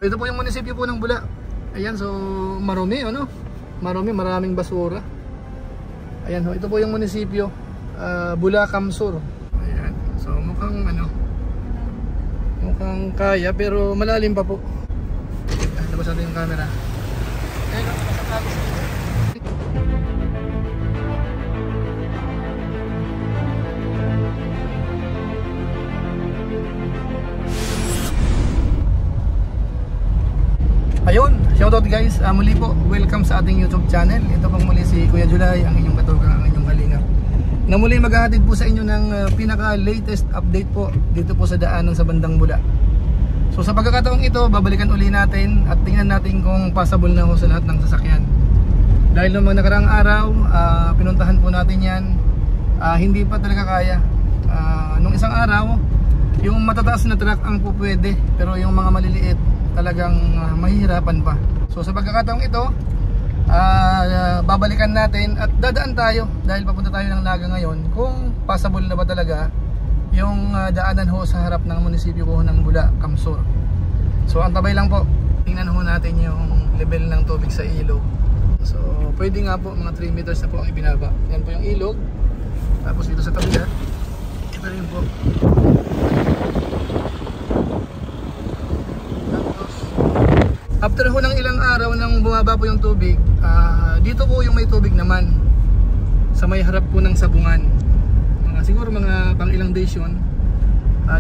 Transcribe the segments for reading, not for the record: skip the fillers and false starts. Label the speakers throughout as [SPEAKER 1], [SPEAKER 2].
[SPEAKER 1] Ito po yung munisipyo po ng Bula. Ayan, so marumi, ano? Maraming basura. Ayan, ito po yung munisipyo, Bula Kamsur. Ayan, so mukhang kaya pero malalim pa po. Ayan, labas natin yung camera. Ayan, nakasakabis dito. Ayun, shoutout guys, muli po, welcome sa ating YouTube channel. Ito pong muli si Kuya Julay, ang inyong katugang, ang inyong kalingap, na muli maghahatid po sa inyo ng pinaka-latest update po dito po sa daanan sa bandang Bula. So sa pagkakataong ito, babalikan uli natin at tingnan natin kung passable na ho sa lahat ng sasakyan. Dahil noong nakaraang araw, pinuntahan po natin yan, hindi pa talaga kaya. Nung isang araw, yung matataas na truck ang po pwede, pero yung mga maliliit talagang mahihirapan pa. So sa pagkakataong ito, babalikan natin at dadaan tayo dahil papunta tayo ng Naga ngayon kung passable na ba talaga yung daanan ho sa harap ng munisipyo ko ng Bula, Kamsur. So antabay lang po, tingnan ho natin yung level ng tubig sa ilog. So pwede nga po, mga 3 meters na po ang ibinaba. Yan po yung ilog. Tapos dito sa tabi, ito rin po. After ho ng ilang araw nang bumaba po yung tubig, dito po yung may tubig naman sa may harap po ng sabungan. Siguro mga pang ilang days yun,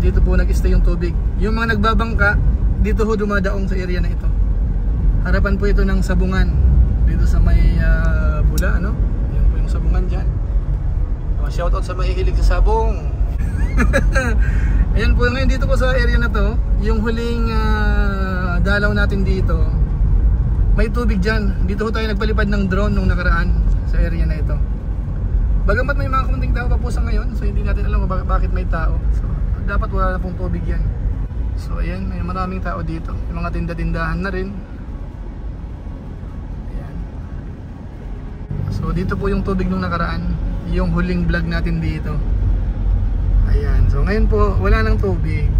[SPEAKER 1] dito po nag-stay yung tubig. Yung mga nagbabangka, dito ho dumadaong sa area na ito. Harapan po ito ng sabungan dito sa may Bula, ano? Yan po yung sabungan dyan. Shoutout sa mahihilig sa sabong. Ayan po, ngayon dito po sa area na to, yung huling dalaw natin dito, may tubig dyan. Dito ho tayo nagpalipad ng drone nung nakaraan sa area na ito. Bagamat may mga kamunting tao pa po sa ngayon, so hindi natin alam bakit may tao. So dapat wala na pong tubig yan. So ayan, may maraming tao dito. Yung mga tinda-tindahan na rin. Ayan. So dito po yung tubig nung nakaraan, yung huling vlog natin dito. Ayan, so ngayon po wala nang tubig.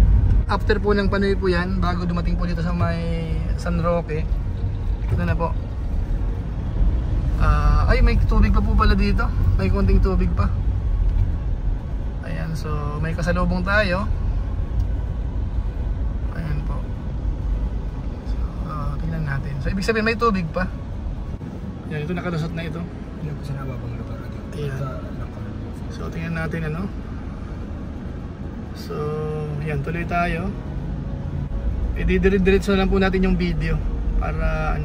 [SPEAKER 1] After po ng Panoy po yan, bago dumating po dito sa may San Roque, ito na po. Ay, may tubig pa po pala dito. May konting tubig pa. Ayan, so may kasalubong tayo. Ayan po. So, tingnan natin. So ibig sabihin may tubig pa. Ayan, ito nakalusot na ito.
[SPEAKER 2] Hindi ko sinababang lugar na dito.
[SPEAKER 1] Ayan. So tingnan natin ano. So, yan, tuloy tayo. Didiretso lang po natin yung video para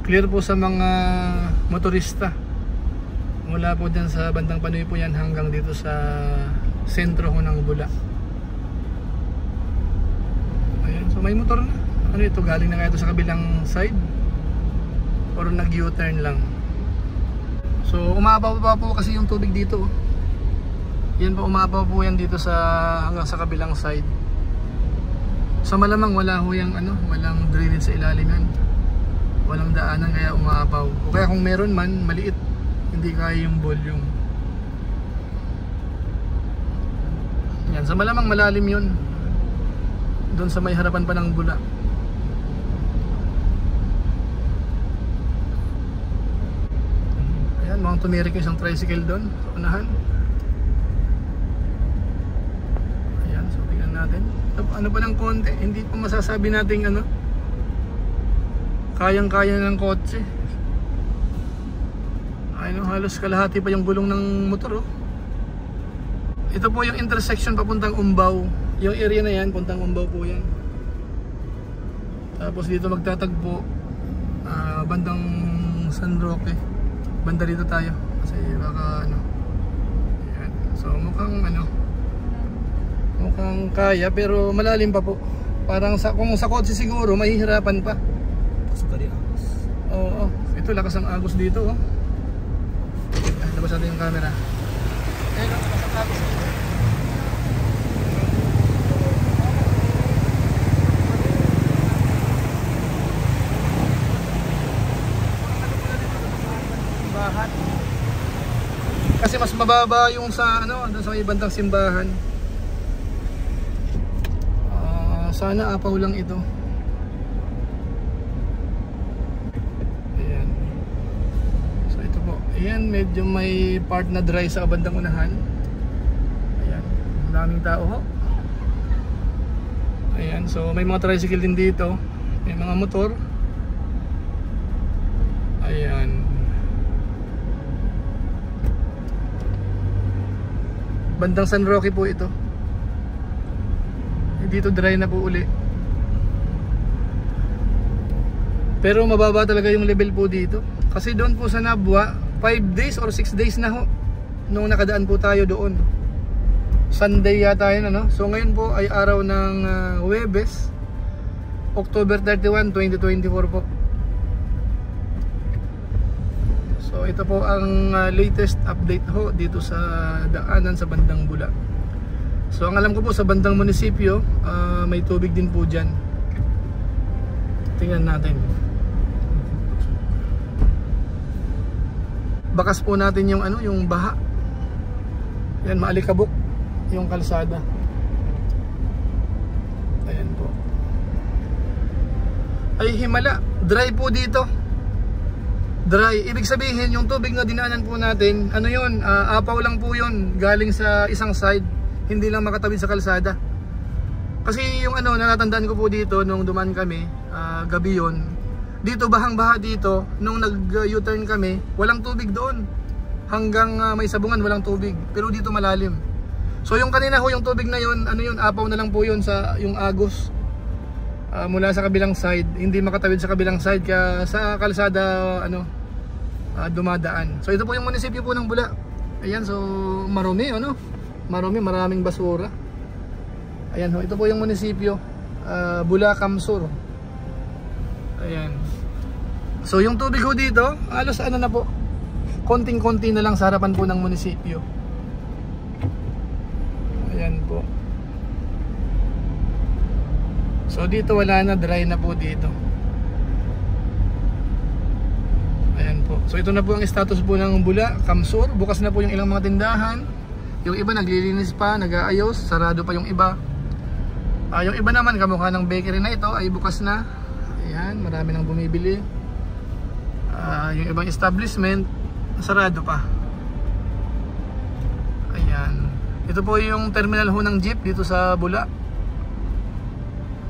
[SPEAKER 1] clear po sa mga motorista. Mula po dyan sa bandang Panoy po yan hanggang dito sa sentro ho ng Bula. Ayan, so may motor na. Ano ito, galing na kaya ito sa kabilang side? Or nag-U-turn lang? So, umabaw pa po kasi yung tubig dito. Yan po, umabaw po yan dito hanggang sa kabilang side. So malamang wala ho yung walang drainage sa ilalim yan. Walang daanan kaya umabaw. O kaya kung meron man, maliit, hindi kaya yung volume. Yan, so malamang malalim yun doon sa may harapan pa ng Bula. Ayan, mukhang tumirik yung isang tricycle doon sa unahan. Natin. Ano pa ng konti, hindi pa masasabi natin kayang-kaya ng kotse. Halos kalahati pa yung gulong ng motor. Ito po yung intersection papuntang Umbaw. Yung area na yan, puntang Umbaw po yan. Tapos dito magtatagpo bandang San Roque. Banda dito tayo kasi baka Ayan. So mukhang mukhang kaya pero malalim pa po. Parang kung sa kotse siguro mahihirapan pa.
[SPEAKER 2] Pasok ka rin agos.
[SPEAKER 1] Oo, ito lakas ang agos dito. Labas natin yung camera. Ayan, lakas ang agos dito. Kasi mas mababa yung sa doon sa ibang simbahan. Sana apaw lang ito. Ayan, medyo may part na dry sa bandang unahan. Ayan, daming tao ho. Ayan, so may mga tricycle din dito. May mga motor. Ayan. Bandang San Roque po ito. Dito dry na po uli. Pero mababa talaga yung level po dito. Kasi doon po sa Nabwa, 5 days or 6 days na ho nung nakadaan po tayo doon. Sunday yata yun, ano? So ngayon po ay araw ng Huwebes, October 31, 2024 po. So ito po ang latest update ho dito sa daanan sa bandang Bula. So ang alam ko po sa bandang munisipyo, may tubig din po dyan. Tingnan natin. Bakas po natin yung ano, yung baha. Yan, maalikabok yung kalsada. Ayan po. Ay himala, dry po dito. Dry, ibig sabihin yung tubig na dinaanan po natin, ano yun, apaw lang po yun, galing sa isang side, hindi lang makatawid sa kalsada. Kasi yung ano, natatandaan ko po dito nung dumaan kami, gabi yun, dito bahang baha dito, nung nag-U-turn kami, walang tubig doon. Hanggang may sabungan, walang tubig, pero dito malalim. So yung kanina ho, yung tubig na yun, ano yun, apaw na lang po yun sa yung agos. Mula sa kabilang side, hindi makatawid sa kabilang side, kaya sa kalsada ano, dumadaan. So ito po yung munisipyo po ng Bula. Ayan, so marumi, ano? Marumi, maraming basura. Ayan ho, ito po yung munisipyo, Bula Kamsur. Ayan. So yung tubig ho dito, halos ano na po, konting-konti na lang sa harapan po ng munisipyo. Ayan po. So dito wala na, dry na po dito. Ayan po. So ito na po ang status po ng Bula Kamsur. Bukas na po yung ilang mga tindahan. Yung iba naglilinis pa, nag-aayos, sarado pa yung iba. Yung iba naman, kamukha ng bakery na ito, ay bukas na. Ayan, marami nang bumibili. Yung ibang establishment, sarado pa. Ayan. Ito po yung terminal ho ng jeep dito sa Bula.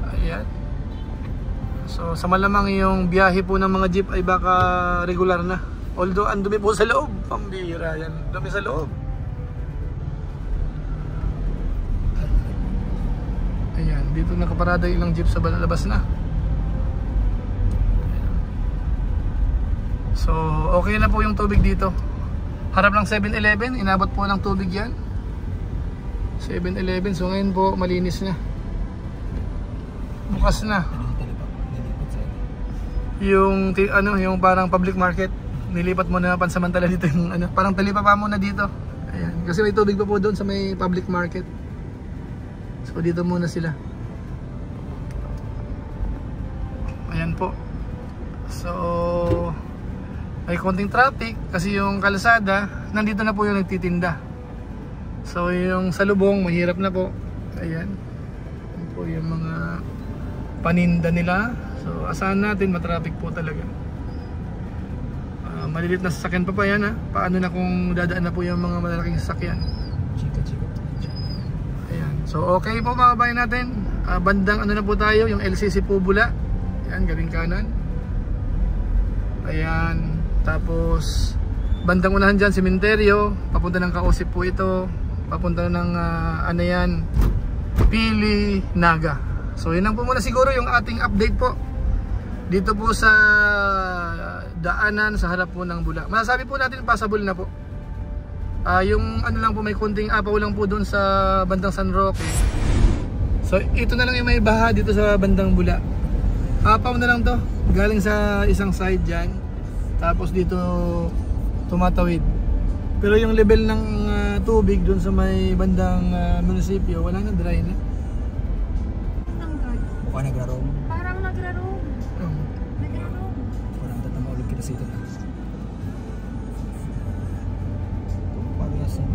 [SPEAKER 1] Ayan. So sa malamang yung biyahe po ng mga jeep ay baka regular na. Although ang dumi po sa loob, pambihira yan, dumi sa loob. Ayan, dito nakaparada yung ilang jeep sa labas na. So okay na po yung tubig dito. Harap ng 7-Eleven, inabot po ng tubig yan. 7-Eleven, so ngayon po malinis na. Bukas na. Yung ano, yung parang public market, nilipat mo na pansamantala dito yung ano, parang talipa pa muna dito. Ayan, kasi may tubig pa po doon sa may public market. So dito muna sila. Ayan po. So may konting traffic kasi yung kalsada, nandito na po yung nagtitinda. So yung salubong, mahirap na po. Ayan. Ayan po yung mga paninda nila. So asahan natin matraffic po talaga. Malilit na sasakyan pa yan, ha. Paano na kung dadaan na po yung mga malalaking sasakyan.
[SPEAKER 2] Chika.
[SPEAKER 1] Ayan. So okay po mga kabayan natin, bandang ano na po tayo, yung LCC po Bula. Ayan, gawing kanan. Ayan. Tapos bandang unahan dyan, sementeryo. Papunta ng Kausip po ito. Papunta ng ano yan, Pili, Naga. So yun lang po muna siguro yung ating update po dito po sa daanan sa harap po ng Bula. Masasabi po natin passable na po. Yung ano lang po, may kunting apaw lang po doon sa bandang San Roque. So ito na lang yung may baha dito sa bandang Bula. Apaw na lang to, galing sa isang side dyan, tapos dito tumatawid. Pero yung level ng tubig doon sa may bandang munisipyo, wala na, dry na.
[SPEAKER 2] Bukan nagrarong.
[SPEAKER 3] Parang nagrarong. Nagrarong.
[SPEAKER 2] Parang tatamawalog kita sa ito na. Paano yasin?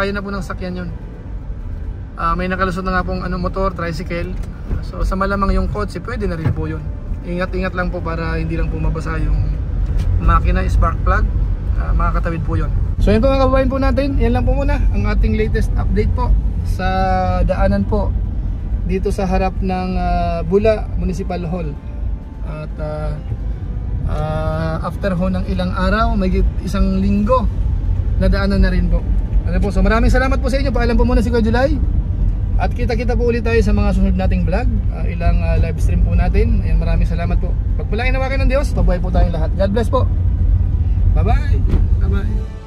[SPEAKER 1] kaya na po ng sakyan yun. May nakalusot na nga pong motor, tricycle. So sa malamang yung kotse, pwede na rin po yun. Ingat-ingat lang po para hindi lang po mabasa yung makina, spark plug. Makakatawid po yun. So yun po mga kababayan po natin, yan lang po muna ang ating latest update po sa daanan po dito sa harap ng Bula Municipal Hall. At after ho ng ilang araw, may isang linggo na daanan na rin po. Ano po, so maraming salamat po sa inyo. Paalam po muna si Kuya July. At kita-kita po ulit tayo sa mga susunod nating vlog, ilang live stream po natin. Ayan, maraming salamat po. Pagpalain nawakin ng Diyos, mabuhay po tayong lahat. God bless po. Bye bye. Bye bye.